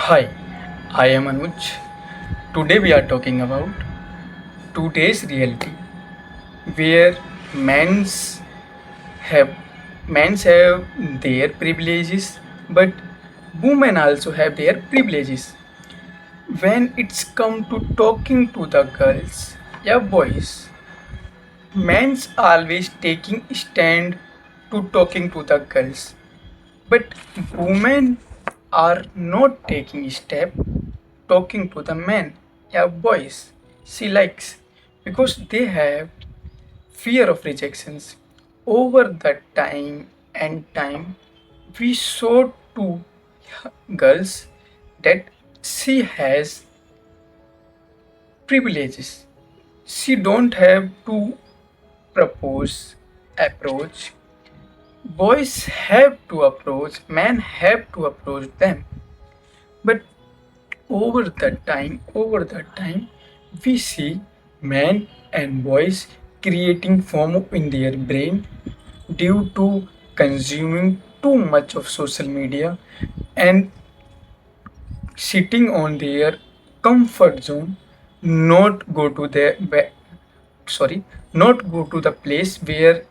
Hi, I am Anuj. Today we are talking about today's reality where men's have men's have their privileges but women also have their privileges. When it's come to talking to the girls, yeah boys, men's always taking stand to talking to the girls. But women are not taking step talking to the men, yeah boys she likes because they have fear of rejections. Over the time we saw to girls that she has privileges. She don't have to propose, approach. Boys have to approach, men have to approach them. But over the time, we see men and boys creating FOMO in their brain due to consuming too much of social media and sitting on their comfort zone, not go to not go to the place where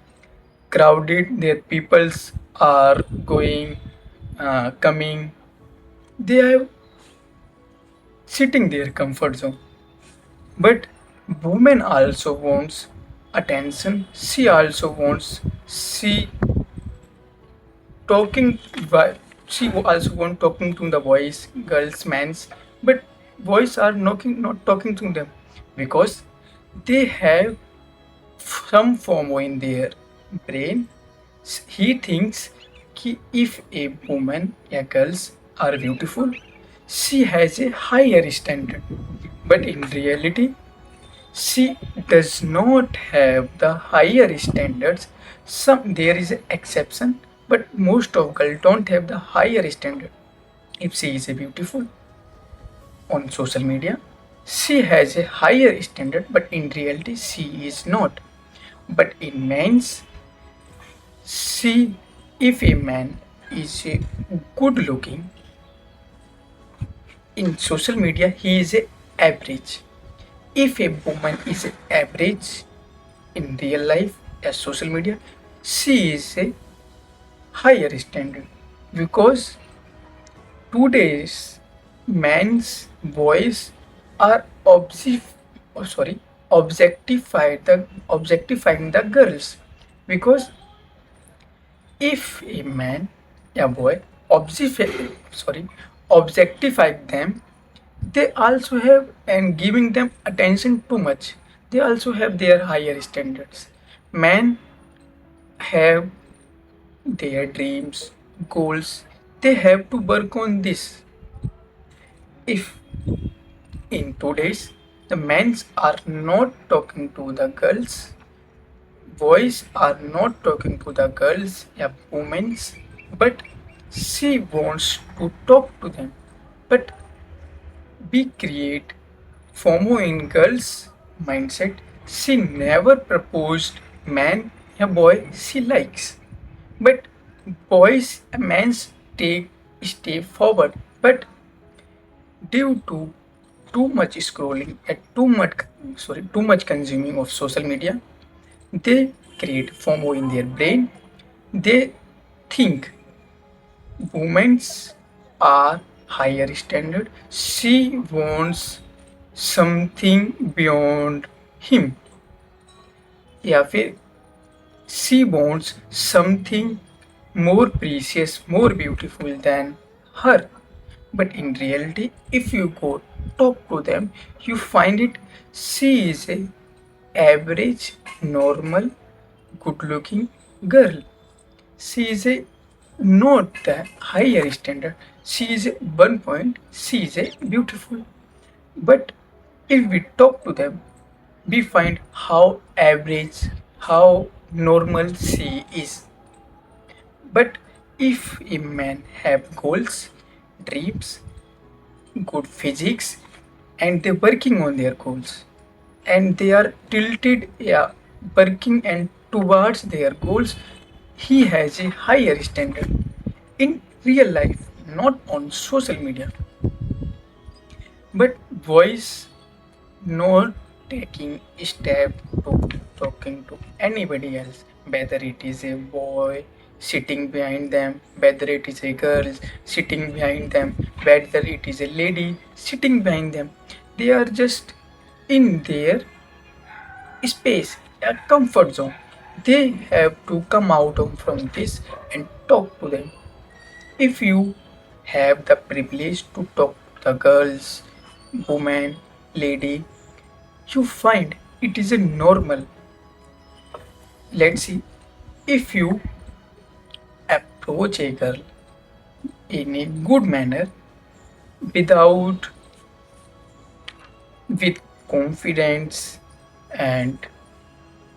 crowded their peoples are going, coming. They are sitting their comfort zone. But woman also wants attention. She also wants she talking why she also want talking to the boys, girls, mans, but boys are not talking to them because they have some FOMO in their brain. He thinks कि if a woman या girls are beautiful, she has a higher standard. But in reality, she does not have the higher standards. Some there is an exception, but most of girls don't have the higher standard. If she is a beautiful on social media, she has a higher standard, but in reality she is not. But in men's, she if a man is a good looking in social media, he is a average. If a woman is average in real life as social media, she is a higher standard because today's men's boys are objectifying the girls because if a man a boy objectify them, they also have and giving them attention too much, they also have their higher standards. Men have their dreams, goals, they have to work on this. If in today's the men are not talking to the girls, boys are not talking to the girls, yeah, women, but she wants to talk to them. But we create FOMO in girls' mindset. She never proposed man a boy she likes. But boys a man take step forward. But due to too much scrolling and too much consuming of social media, they create FOMO in their brain. They think women are higher standard. She wants something beyond him. या फिर she wants something more precious, more beautiful than her. But in reality, if you go talk to them, you find it she is a average, normal, good looking girl. She is a not the higher standard. She is a 1 point. She is a beautiful. But if we talk to them, we find how average, how normal she is. But if a man have goals, dreams, good physics, and they're working on their goals, and they are tilted, yeah, working and towards their goals, he has a higher standard in real life, not on social media. but voice not taking a step to talking to anybody else, whether it is a boy sitting behind them, whether it is a girl sitting behind them, whether it is a lady sitting behind them. They are just in their space, a comfort zone. They have to come out from this and talk to them. If you have the privilege to talk to the girls, woman, lady, you find it is a normal. Let's see, if you approach a girl in a good manner, without with confidence and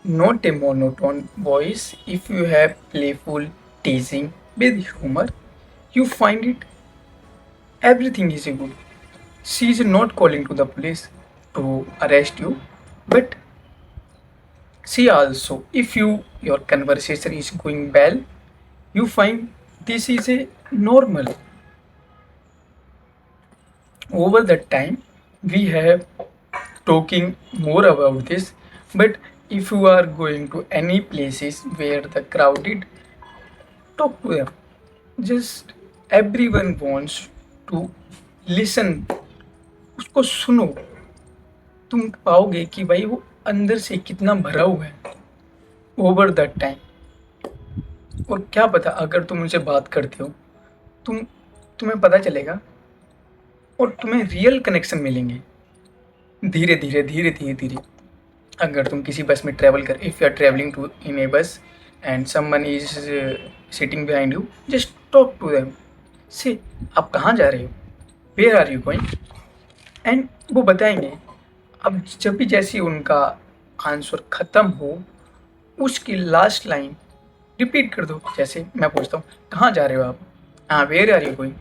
not a monotone voice, if you have playful teasing with humor, you find it everything is good. She is not calling to the police to arrest you, but see also, if your conversation is going well, you find this is a normal. Over the time, we have talking more about this, but if you are going to any places where the crowded, talk to them. Just everyone wants to listen. उसको सुनो. तुम पाओगे कि भाई वो अंदर से कितना भरा हुआ है ओवर द टाइम. और क्या पता अगर तुम उनसे बात करते हो तुम तुम्हें पता चलेगा और तुम्हें रियल कनेक्शन मिलेंगे धीरे धीरे धीरे धीरे धीरे. अगर तुम किसी बस में ट्रैवल कर, if you are travelling to in a bus and someone is sitting behind you, just talk to them. Say आप कहाँ जा रहे हो, where are you going, and वो बताएंगे. अब जब भी जैसे उनका आंसर ख़त्म हो, उसकी लास्ट लाइन रिपीट कर दो. जैसे मैं पूछता हूँ कहाँ जा रहे हो आप, हाँ where are you going.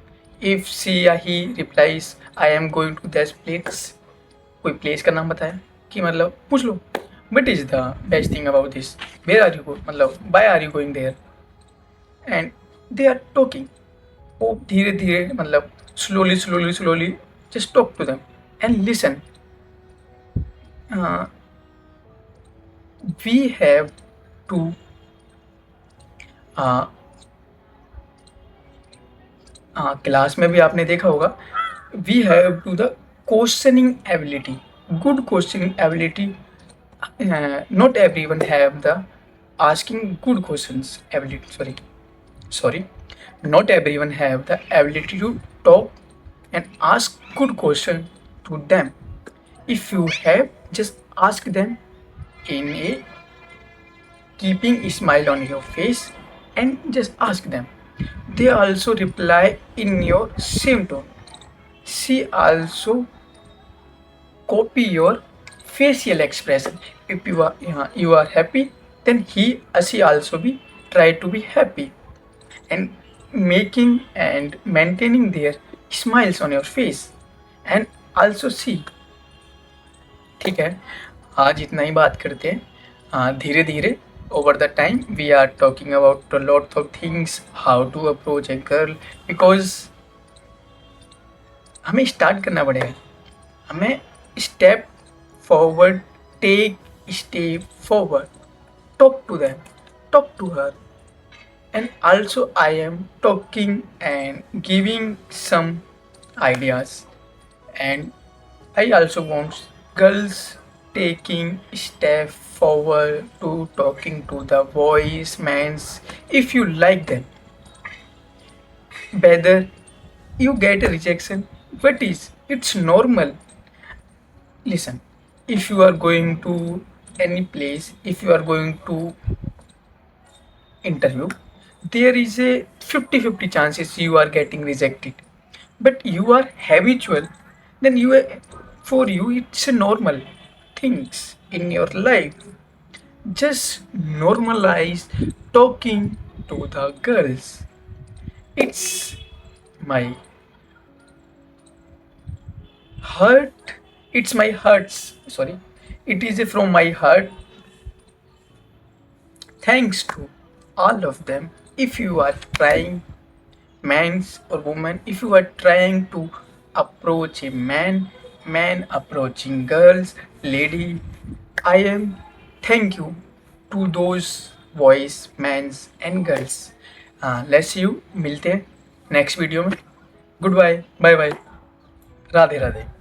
If she या he replies I am going to that place, कोई प्लेस का नाम बताया कि मतलब पूछ लो what is the best thing about this, where are you go, मतलब why are you going there, and they are talking. वो धीरे धीरे मतलब slowly slowly slowly just talk to them and listen. We have to class में भी आपने देखा होगा, we have to the questioning ability, good questioning ability. Not everyone have the asking good questions ability. Sorry, not everyone have the ability to talk and ask good question to them. If you have, just ask them in a keeping a smile on your face and just ask them. They also reply in your same tone. She also copy your facial expression. If you are happy, then he or she also be try to be happy and making and maintaining their smiles on your face and also see. ठीक है, आज इतना ही बात करते हैं. धीरे धीरे over the time we are talking about a lot of things, how to approach a girl, because हमें स्टार्ट करना पड़ेगा. हमें step forward, take step forward, talk to them, talk to her. And also I am talking and giving some ideas, and I also want girls taking step forward to talking to the boys mans. If you like them, whether you get a rejection, what is, it's normal. Listen, if you are going to any place, if you are going to interview, there is a 50-50 chances you are getting rejected, but you are habitual, then for you it's a normal things in your life. Just normalize talking to the girls. It's my heart, it's my heart's, sorry, it is from my heart. Thanks to all of them. If you are trying, man or woman, if you are trying to approach a man, man approaching girls, lady. I am thank you to those boys, men's and girls. Let's you मिलते हैं next video में. Goodbye, bye bye, Radhe Radhe.